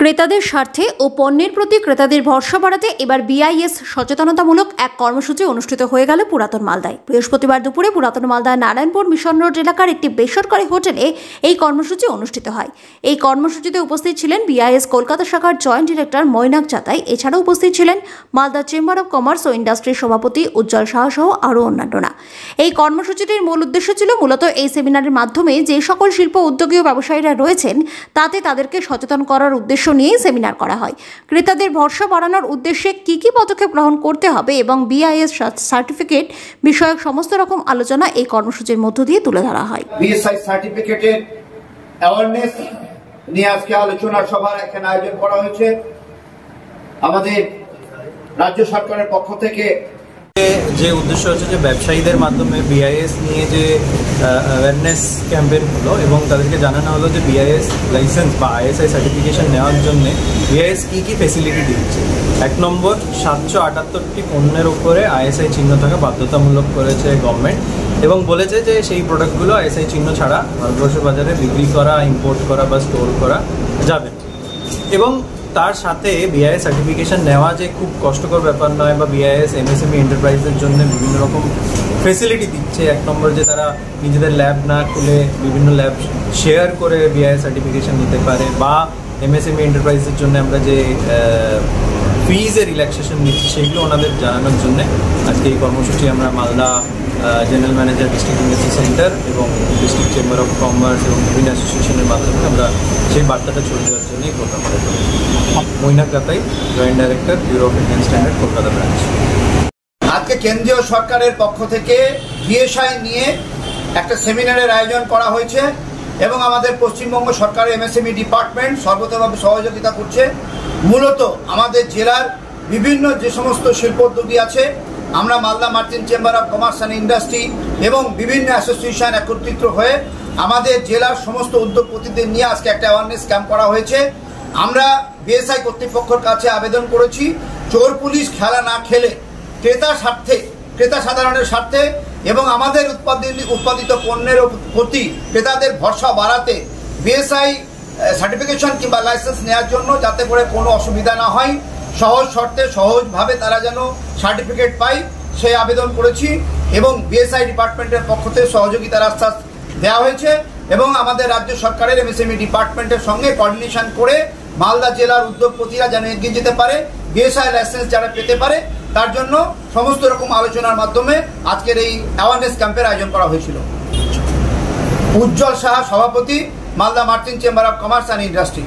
ক্রেতাদের স্বার্থে ও পণ্যের প্রতি ক্রেতাদের ভরসা বাড়াতে এবার বিআইএস সচেতনতামূলক এক কর্মসূচি অনুষ্ঠিত হয়ে গেল পুরাতন মালদায়। বৃহস্পতিবার দুপুরে পুরাতন মালদার নারায়ণপুর মিশন রোড এলাকার একটি বেসরকারি হোটেলে এই কর্মসূচি অনুষ্ঠিত হয়। এই কর্মসূচিতে উপস্থিত ছিলেন বিআইএস কলকাতা শাখার জয়েন্ট ডিরেক্টর মৈনাক চাতাই। এছাড়াও উপস্থিত ছিলেন মালদা চেম্বার অব কমার্স ও ইন্ডাস্ট্রির সভাপতি উজ্জ্বল সাহা সহ আরও অন্যান্যরা। এই কর্মসূচিটির মূল উদ্দেশ্য ছিল মূলত এই সেমিনারের মাধ্যমে যে সকল শিল্প উদ্যোগী ও ব্যবসায়ীরা রয়েছেন তাতে তাদেরকে সচেতন করার উদ্দেশ্য নিয়ে সেমিনার করা হয়। ক্রেতাদের ভরসা বাড়ানোর উদ্দেশ্যে কি কি পদক্ষেপ গ্রহণ করতে হবে এবং বিআইএস সার্টিফিকেট বিষয়ক সমস্ত রকম আলোচনা এই কর্মসূচির মধ্য দিয়ে তুলে ধরা হয়। বিএসআই সার্টিফিকেটের অ্যাওয়ারনেস নিয়ে আজকে আলোচনা সভার এখানে আয়োজন করা হয়েছে। আমাদের রাজ্য সরকারের পক্ষ থেকে যে উদ্দেশ্য হচ্ছে যে ব্যবসায়ীদের মাধ্যমে বিআইএস নিয়ে যে অ্যাওয়ারনেস ক্যাম্পেইন হলো এবং তাদেরকে জানানো হলো যে বিআইএস লাইসেন্স বা আইএসআই সার্টিফিকেশন নেওয়ার জন্য বিআইএস কী কী ফেসিলিটি দিচ্ছে। 1 নম্বর, 778টি পণ্যের উপরে আইএসআই চিহ্ন থাকা বাধ্যতামূলক করেছে গভর্নমেন্ট এবং বলেছে যে সেই প্রোডাক্টগুলো আইএসআই চিহ্ন ছাড়া ভারতবর্ষের বাজারে বিক্রি করা, ইম্পোর্ট করা বা স্টোর করা যাবে। এবং তার সাথে বিআইএস সার্টিফিকেশন নেওয়া যে খুব কষ্টকর ব্যাপার নয় বা বিআইএস এমএসএমই এন্টারপ্রাইজের জন্য বিভিন্ন রকম ফেসিলিটি দিচ্ছে। 1 নম্বর, যে তারা নিজেদের ল্যাব না খুলে বিভিন্ন ল্যাব শেয়ার করে বিআইএস সার্টিফিকেশন নিতে পারে, বা এমএসএমই এন্টারপ্রাইজের জন্য আমরা যে ফিজের রিল্যাক্সেশন নিচ্ছি সেগুলো ওনাদের জানানোর জন্য আজকে এই কর্মসূচি আমরা Malda general manager, district industry centre এবং ডিস্ট্রিক্ট চেম্বার অফ কমার্স এবং বিভিন্ন অ্যাসোসিয়েশনের মাধ্যমে আমরা সেই বার্তাটা ছড়িয়ে দেওয়ার জন্যই প্রোগ্রাম করেছি। Mainak Chatai, joint director, bureau of Indian standard, Kolkata branch. আজকে কেন্দ্রীয় সরকারের পক্ষ থেকে বিএসআই নিয়ে একটা সেমিনারের আয়োজন করা হয়েছে এবং আমাদের পশ্চিমবঙ্গ সরকারের এমএসএমই ডিপার্টমেন্ট সর্বতভাবে সহযোগিতা করছে। মূলত আমাদের জেলার বিভিন্ন যে সমস্ত শিল্পোদ্যোগী আছে, আমরা Malda merchant chamber of commerce and industry এবং বিভিন্ন অ্যাসোসিয়েশন একত্রিত হয়ে আমাদের জেলার সমস্ত উদ্যোগপতিদের নিয়ে আজকে একটা অ্যাওয়ারনেস ক্যাম্প করা হয়েছে। আমরা বিএসআই কর্তৃপক্ষের কাছে আবেদন করেছি চোর পুলিশ খেলা না খেলে ক্রেতা সাধারণের স্বার্থে এবং আমাদের উৎপাদিত পণ্যের প্রতি ক্রেতাদের ভরসা বাড়াতে বিএসআই সার্টিফিকেশন কিংবা লাইসেন্স নেওয়ার জন্য যাতে করে কোনো অসুবিধা না হয়, সহজ শর্তে সহজভাবে তারা যেন সার্টিফিকেট পায় সেই আবেদন করেছি এবং বিএসআই ডিপার্টমেন্টের পক্ষ থেকে সহযোগিতার আশ্বাস দেওয়া হয়েছে এবং আমাদের রাজ্য সরকারের এমএসএমই ডিপার্টমেন্টের সঙ্গে কোঅর্ডিনেশন করে মালদা জেলার উদ্যোগপতিরা যেন এগিয়ে যেতে পারে, বিএসআই লাইসেন্স যারা পেতে পারে তার জন্য সমস্ত রকম আলোচনার মাধ্যমে আজকের এই অ্যাওয়ারনেস ক্যাম্পের আয়োজন করা হয়েছিল। উজ্জ্বল সাহা, সভাপতি, Malda merchant chamber of commerce and industry.